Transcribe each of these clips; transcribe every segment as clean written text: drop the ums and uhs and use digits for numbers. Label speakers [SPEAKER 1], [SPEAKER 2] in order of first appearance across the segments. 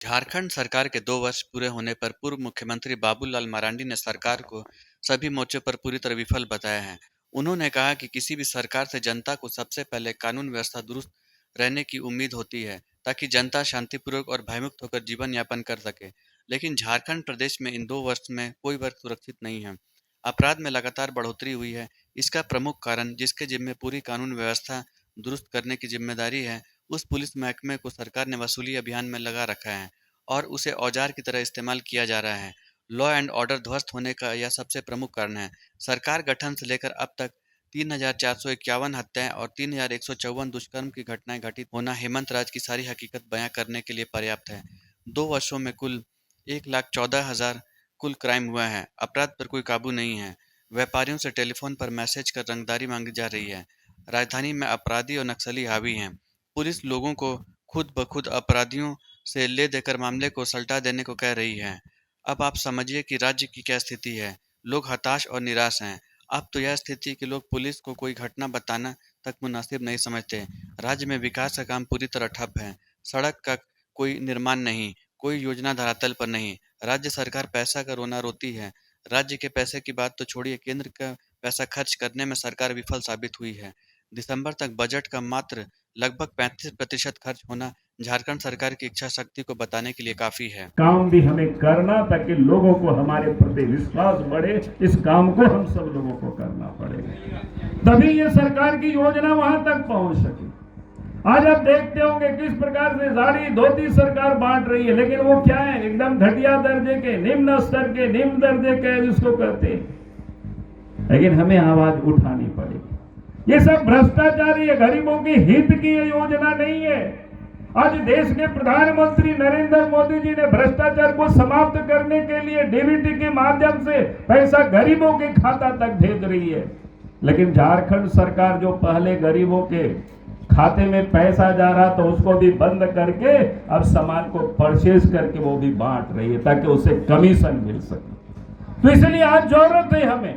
[SPEAKER 1] झारखंड सरकार के 2 वर्ष पूरे होने पर पूर्व मुख्यमंत्री बाबूलाल मरांडी ने सरकार को सभी मोर्चों पर पूरी तरह विफल बताया है। उन्होंने कहा कि किसी भी सरकार से जनता को सबसे पहले कानून व्यवस्था दुरुस्त रहने की उम्मीद होती है, ताकि जनता शांतिपूर्वक और भयमुक्त होकर जीवन यापन कर सके। लेकिन झारखंड प्रदेश में इन 2 वर्ष में कोई वर्ग सुरक्षित नहीं है। अपराध में लगातार बढ़ोतरी हुई है। इसका प्रमुख कारण, जिसके जिम्मे पूरी कानून व्यवस्था दुरुस्त करने की जिम्मेदारी है, उस पुलिस महकमे को सरकार ने वसूली अभियान में लगा रखा है और उसे औजार की तरह इस्तेमाल किया जा रहा है। लॉ एंड ऑर्डर ध्वस्त होने का यह सबसे प्रमुख कारण है। सरकार गठन से लेकर अब तक 3,451 हत्याएं और 3,154 दुष्कर्म की घटनाएं घटित होना हेमंत राज की सारी हकीकत बयां करने के लिए पर्याप्त है। 2 वर्षों में कुल 1,14,000 कुल क्राइम हुआ है। अपराध पर कोई काबू नहीं है। व्यापारियों से टेलीफोन पर मैसेज कर रंगदारी मांगी जा रही है। राजधानी में अपराधी और नक्सली हावी हैं। पुलिस लोगों को खुद ब खुद अपराधियों से ले देकर मामले को सल्टा देने को कह रही है। अब आप समझिए कि राज्य की क्या स्थिति है। लोग हताश और निराश हैं। अब तो यह स्थिति कि लोग पुलिस को कोई घटना बताना तक मुनासिब नहीं समझते। राज्य में विकास का काम पूरी तरह ठप है। सड़क का कोई निर्माण नहीं, कोई योजना धरातल पर नहीं। राज्य सरकार पैसा का रोना रोती है। राज्य के पैसे की बात तो छोड़िए, केंद्र का पैसा खर्च करने में सरकार विफल साबित हुई है। दिसंबर तक बजट का मात्र लगभग 35% खर्च होना झारखंड सरकार की इच्छा शक्ति को बताने के लिए काफी है।
[SPEAKER 2] काम भी हमें करना, ताकि लोगों को हमारे प्रति विश्वास बढ़े। इस काम को हम सब लोगों को करना पड़ेगा, तभी ये सरकार की योजना वहां तक पहुंच सके। आज आप देखते होंगे किस प्रकार से साड़ी धोती सरकार बांट रही है, लेकिन वो क्या है, एकदम घटिया दर्जे के, निम्न स्तर के, निम्न दर्जे के जिसको कहते हैं। लेकिन हमें आवाज उठानी पड़ेगी। ये सब भ्रष्टाचारी है, गरीबों की हित की ये योजना नहीं है। आज देश के प्रधानमंत्री नरेंद्र मोदी जी ने भ्रष्टाचार को समाप्त करने के लिए डीबीटी के माध्यम से पैसा गरीबों के खाता तक भेज रही है। लेकिन झारखंड सरकार जो पहले गरीबों के खाते में पैसा जा रहा तो उसको भी बंद करके अब सामान को परचेज करके वो भी बांट रही है, ताकि उसे कमीशन मिल सके। तो इसलिए आज जरूरत है हमें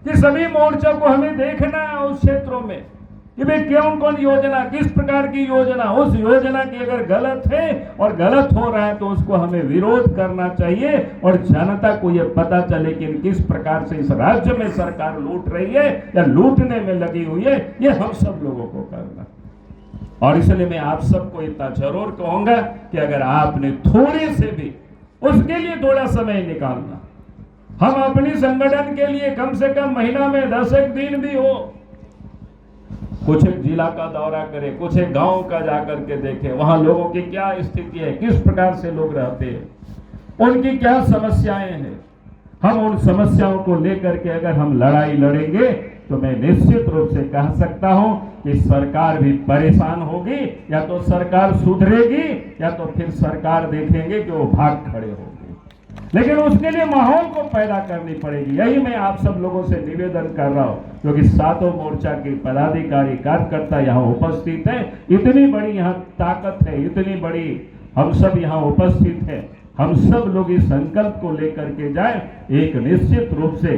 [SPEAKER 2] कि सभी मोर्चों को हमें देखना है उस क्षेत्रों में कि भाई कौन कौन योजना, किस प्रकार की योजना, उस योजना की अगर गलत है और गलत हो रहा है तो उसको हमें विरोध करना चाहिए और जनता को यह पता चले कि किस प्रकार से इस राज्य में सरकार लूट रही है या लूटने में लगी हुई है। ये हम सब लोगों को करना। और इसलिए मैं आप सबको इतना जरूर कहूंगा कि अगर आपने थोड़े से भी उसके लिए थोड़ा समय निकालना, हम अपनी संगठन के लिए कम से कम महीना में 10 दिन भी हो, कुछ एक जिला का दौरा करें, कुछ एक गांव का जाकर के देखें, वहां लोगों की क्या स्थिति है, किस प्रकार से लोग रहते हैं, उनकी क्या समस्याएं हैं। हम उन समस्याओं को लेकर के अगर हम लड़ाई लड़ेंगे तो मैं निश्चित रूप से कह सकता हूं कि सरकार भी परेशान होगी, या तो सरकार सुधरेगी या तो फिर सरकार देखेंगे कि वो भाग खड़े होंगे। लेकिन उसके लिए माहौल को पैदा करनी पड़ेगी। यही मैं आप सब लोगों से निवेदन कर रहा हूं, क्योंकि सातों मोर्चा के पदाधिकारी कार्यकर्ता यहाँ उपस्थित हैं। इतनी बड़ी यहाँ ताकत है, इतनी बड़ी हम सब यहाँ उपस्थित हैं। हम सब लोग इस संकल्प को लेकर के जाएं, एक निश्चित रूप से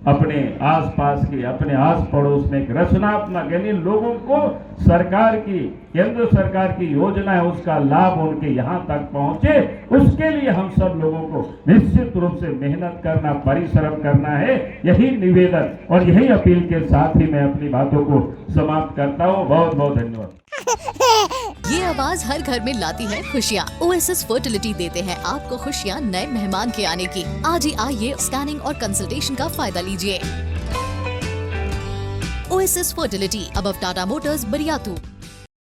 [SPEAKER 2] अपने आसपास के, अपने आस पड़ोस में एक रचनात्मक, यानी लोगों को सरकार की, केंद्र सरकार की योजना है उसका लाभ उनके यहाँ तक पहुंचे, उसके लिए हम सब लोगों को निश्चित रूप से मेहनत करना, परिश्रम करना है। यही निवेदन और यही अपील के साथ ही मैं अपनी बातों को समाप्त करता हूँ। बहुत बहुत धन्यवाद।
[SPEAKER 3] ये आवाज हर घर में लाती है खुशियाँ। ओएसएस फर्टिलिटी देते हैं आपको खुशियाँ नए मेहमान के आने की। आज ही आइए, स्कैनिंग और कंसल्टेशन का फायदा लीजिए। OSS fertility, above Tata Motors, Bariatu.